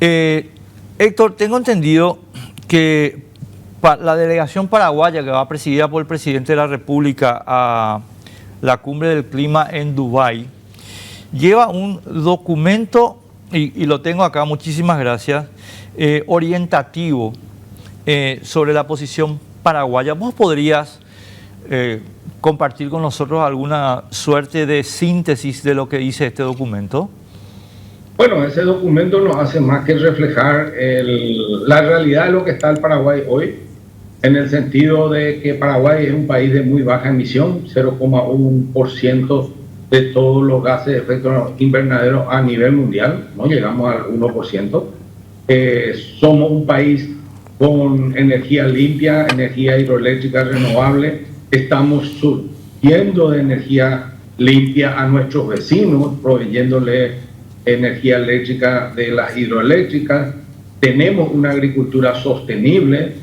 Eh, Héctor, tengo entendido que la delegación paraguaya que va presidida por el presidente de la República a la cumbre del clima en Dubái lleva un documento, y lo tengo acá, muchísimas gracias, orientativo sobre la posición paraguaya. ¿Vos podrías compartir con nosotros alguna suerte de síntesis de lo que dice este documento? Bueno, ese documento no hace más que reflejar la realidad de lo que está el Paraguay hoy, en el sentido de que Paraguay es un país de muy baja emisión, 0,1% de todos los gases de efecto invernadero a nivel mundial, no llegamos al 1%. Somos un país con energía limpia, energía hidroeléctrica renovable, estamos surtiendo de energía limpia a nuestros vecinos, proveyéndole energía eléctrica de las hidroeléctricas. Tenemos una agricultura sostenible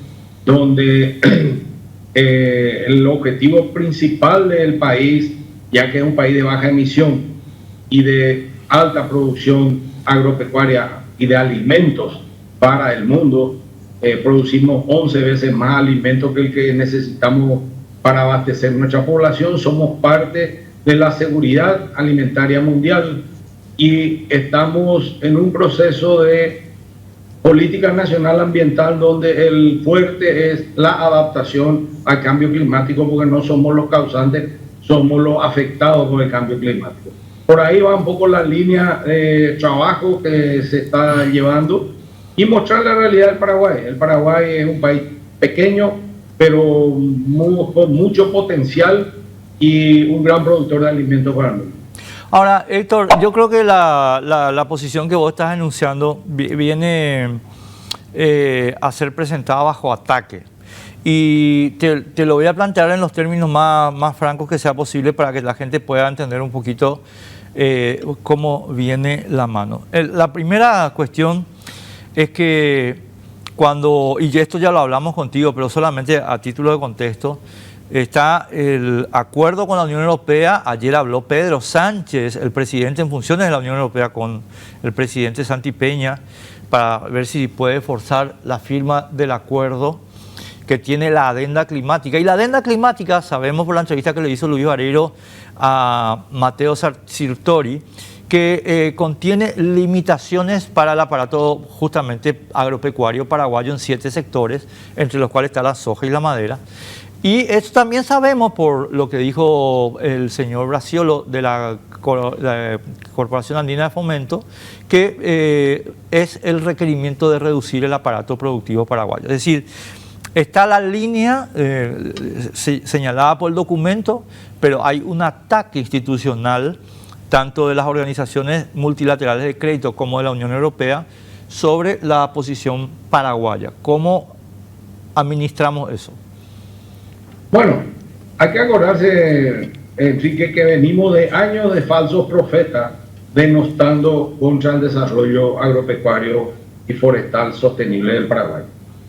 donde el objetivo principal del país, ya que es un país de baja emisión y de alta producción agropecuaria y de alimentos para el mundo, producimos 11 veces más alimentos que el que necesitamos para abastecer nuestra población. Somos parte de la seguridad alimentaria mundial y estamos en un proceso de política nacional ambiental donde el fuerte es la adaptación al cambio climático, porque no somos los causantes, somos los afectados por el cambio climático. Por ahí va un poco la línea de trabajo que se está llevando y mostrar la realidad del Paraguay. El Paraguay es un país pequeño, pero con mucho potencial y un gran productor de alimentos para el mundo. Ahora, Héctor, yo creo que la posición que vos estás enunciando viene a ser presentada bajo ataque. Y te lo voy a plantear en los términos más francos que sea posible para que la gente pueda entender un poquito cómo viene la mano. La primera cuestión es que y esto ya lo hablamos contigo, pero solamente a título de contexto, está el acuerdo con la Unión Europea. Ayer habló Pedro Sánchez, el presidente en funciones de la Unión Europea, con el presidente Santi Peña para ver si puede forzar la firma del acuerdo que tiene la adenda climática. Y la adenda climática, sabemos por la entrevista que le hizo Luis Barreiro a Matteo Sirtori, que contiene limitaciones para el aparato justamente agropecuario paraguayo en 7 sectores, entre los cuales está la soja y la madera. Y esto también sabemos por lo que dijo el señor Braciolo de la Corporación Andina de Fomento, que es el requerimiento de reducir el aparato productivo paraguayo. Es decir, está la línea señalada por el documento, pero hay un ataque institucional, tanto de las organizaciones multilaterales de crédito como de la Unión Europea, sobre la posición paraguaya. ¿Cómo administramos eso? Bueno, hay que acordarse, Enrique, que venimos de años de falsos profetas denostando contra el desarrollo agropecuario y forestal sostenible del Paraguay.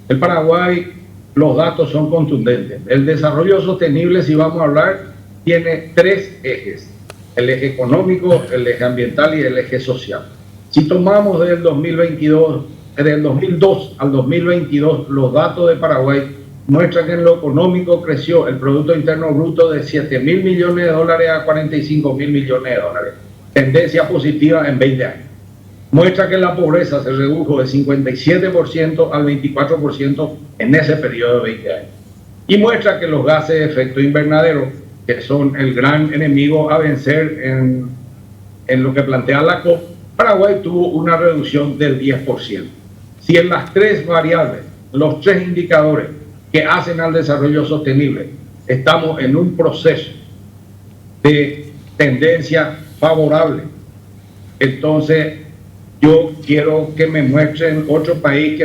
El Paraguay, los datos son contundentes. El desarrollo sostenible, si vamos a hablar, tiene 3 ejes: el eje económico, el eje ambiental y el eje social. Si tomamos del 2002 al 2022 los datos de Paraguay, muestra que en lo económico creció el Producto Interno Bruto de 7.000 millones de dólares a 45.000 millones de dólares. Tendencia positiva en 20 años. Muestra que la pobreza se redujo de 57% al 24% en ese periodo de 20 años. Y muestra que los gases de efecto invernadero, que son el gran enemigo a vencer en lo que plantea la COP, Paraguay tuvo una reducción del 10%. Si en las 3 variables, los 3 indicadores que hacen al desarrollo sostenible, estamos en un proceso de tendencia favorable, entonces yo quiero que me muestren otro país que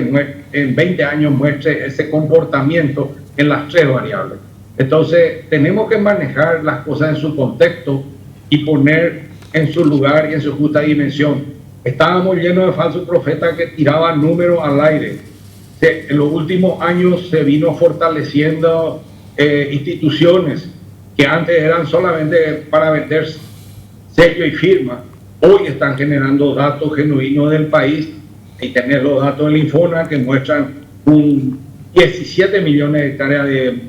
en 20 años muestre ese comportamiento en las 3 variables. Entonces tenemos que manejar las cosas en su contexto y poner en su lugar y en su justa dimensión. Estábamos llenos de falsos profetas que tiraban números al aire. En los últimos años se vino fortaleciendo instituciones que antes eran solamente para vender sello y firma. Hoy están generando datos genuinos del país, y tener los datos del Infona que muestran un 17 millones de hectáreas de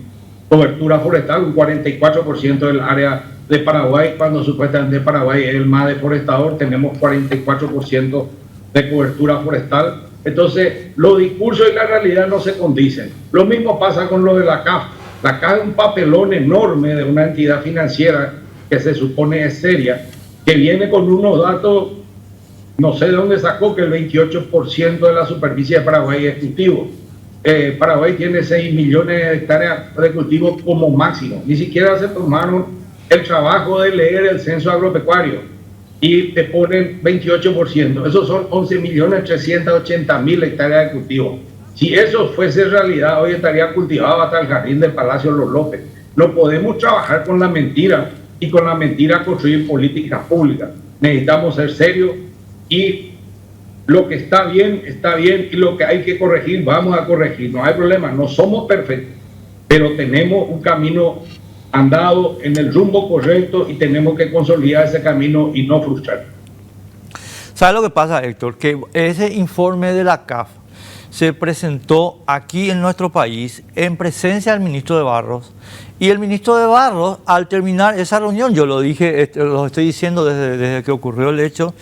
cobertura forestal, un 44% del área de Paraguay, cuando supuestamente Paraguay es el más deforestador, tenemos 44% de cobertura forestal. Entonces, los discursos y la realidad no se condicen. Lo mismo pasa con lo de la CAF. La CAF es un papelón enorme de una entidad financiera que se supone es seria, que viene con unos datos, no sé de dónde sacó, que el 28% de la superficie de Paraguay es cultivo. Paraguay tiene 6 millones de hectáreas de cultivo como máximo. Ni siquiera se tomaron el trabajo de leer el censo agropecuario y te ponen 28%. Esos son 11.380.000 hectáreas de cultivo. Si eso fuese realidad, hoy estaría cultivado hasta el jardín del Palacio Los López. No podemos trabajar con la mentira y con la mentira construir políticas públicas. Necesitamos ser serios y lo que está bien, y lo que hay que corregir, vamos a corregir. No hay problema, no somos perfectos, pero tenemos un camino andado en el rumbo correcto y tenemos que consolidar ese camino y no frustrar. ¿Sabe lo que pasa, Héctor? Que ese informe de la CAF se presentó aquí en nuestro país en presencia del ministro de Barros, y el ministro de Barros, al terminar esa reunión, yo lo dije, lo estoy diciendo desde que ocurrió el hecho,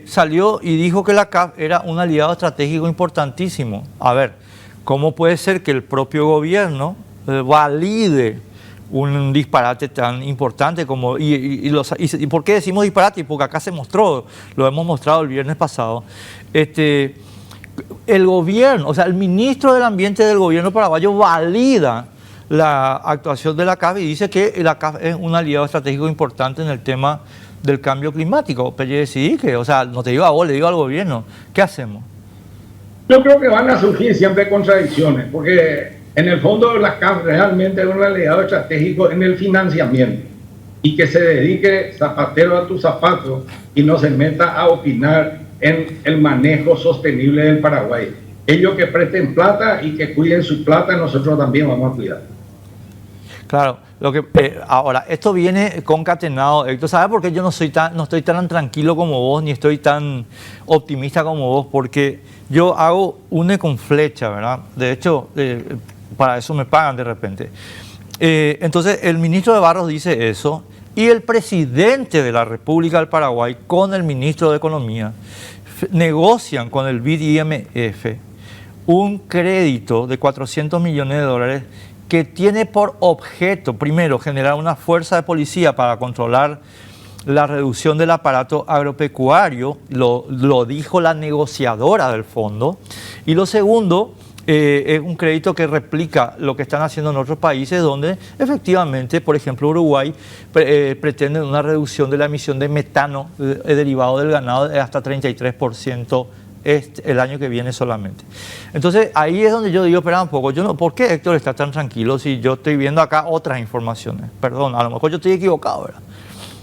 salió y dijo que la CAF era un aliado estratégico importantísimo. A ver, ¿cómo puede ser que el propio gobierno valide un disparate tan importante como... ¿Y por qué decimos disparate? Porque acá se mostró, lo hemos mostrado el viernes pasado, el gobierno, o sea, el ministro del Ambiente del gobierno paraguayo valida la actuación de la CAF y dice que la CAF es un aliado estratégico importante en el tema del cambio climático. Pero yo decidí que, o sea, no te digo a vos, le digo al gobierno, ¿qué hacemos? Yo creo que van a surgir siempre contradicciones, porque en el fondo la CAF realmente es un aliado estratégico en el financiamiento, y que se dedique zapatero a tus zapatos y no se meta a opinar en el manejo sostenible del Paraguay. Ellos que presten plata y que cuiden su plata, nosotros también vamos a cuidar. Claro, ahora, esto viene concatenado, Héctor. ¿Sabes por qué yo no estoy tan tranquilo como vos, ni estoy tan optimista como vos? Porque yo hago une con flecha, ¿verdad? De hecho, para eso me pagan de repente. Entonces, el ministro de Barros dice eso, y el presidente de la República del Paraguay con el ministro de Economía negocian con el BID-IMF un crédito de 400 millones de dólares que tiene por objeto, primero, generar una fuerza de policía para controlar la reducción del aparato agropecuario, lo dijo la negociadora del fondo, y lo segundo, es un crédito que replica lo que están haciendo en otros países donde efectivamente, por ejemplo, Uruguay pretende una reducción de la emisión de metano derivado del ganado de hasta 33%. El año que viene solamente. Entonces ahí es donde yo digo, espera un poco, ¿por qué Héctor está tan tranquilo si yo estoy viendo acá otras informaciones? Perdón, a lo mejor yo estoy equivocado, ¿verdad?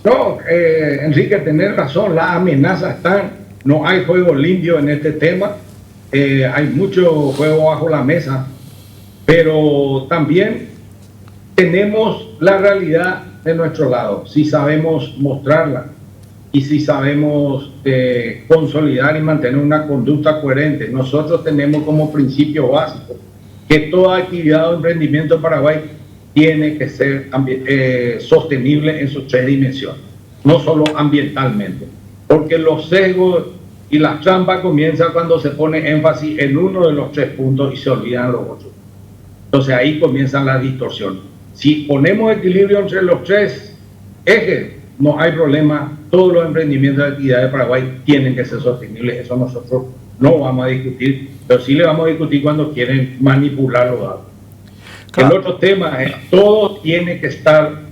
No, Enrique, tenés razón, las amenazas están, no hay juego limpio en este tema, hay mucho juego bajo la mesa, pero también tenemos la realidad de nuestro lado, si sabemos mostrarla. Y si sabemos consolidar y mantener una conducta coherente. Nosotros tenemos como principio básico que toda actividad o emprendimiento en Paraguay tiene que ser sostenible en sus 3 dimensiones, no solo ambientalmente, porque los sesgos y las trampas comienzan cuando se pone énfasis en uno de los 3 puntos y se olvidan los otros. Entonces ahí comienzan las distorsiones. Si ponemos equilibrio entre los 3 ejes, no hay problema, todos los emprendimientos de actividad de Paraguay tienen que ser sostenibles, eso nosotros no vamos a discutir, pero sí le vamos a discutir cuando quieren manipular los datos. Claro. El otro tema es, todo tiene que estar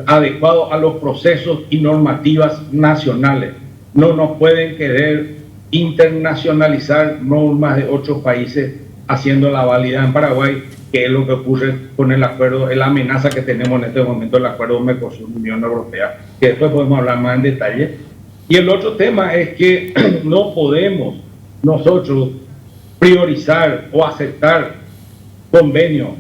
adecuado a los procesos y normativas nacionales, no nos pueden querer internacionalizar normas de otros países haciendo la válida en Paraguay, que es lo que ocurre con el acuerdo, la amenaza que tenemos en este momento, el acuerdo Mercosur-Unión Europea, que después podemos hablar más en detalle. Y el otro tema es que no podemos nosotros priorizar o aceptar convenios,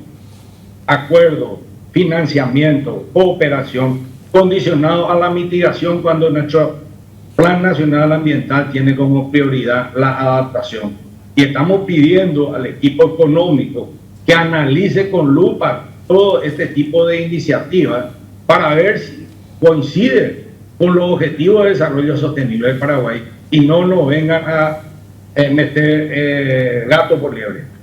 acuerdos, financiamiento, cooperación, condicionados a la mitigación cuando nuestro Plan Nacional Ambiental tiene como prioridad la adaptación. Y estamos pidiendo al equipo económico que analice con lupa todo este tipo de iniciativas para ver si coincide con los objetivos de desarrollo sostenible del Paraguay y no nos vengan a meter gato por liebre.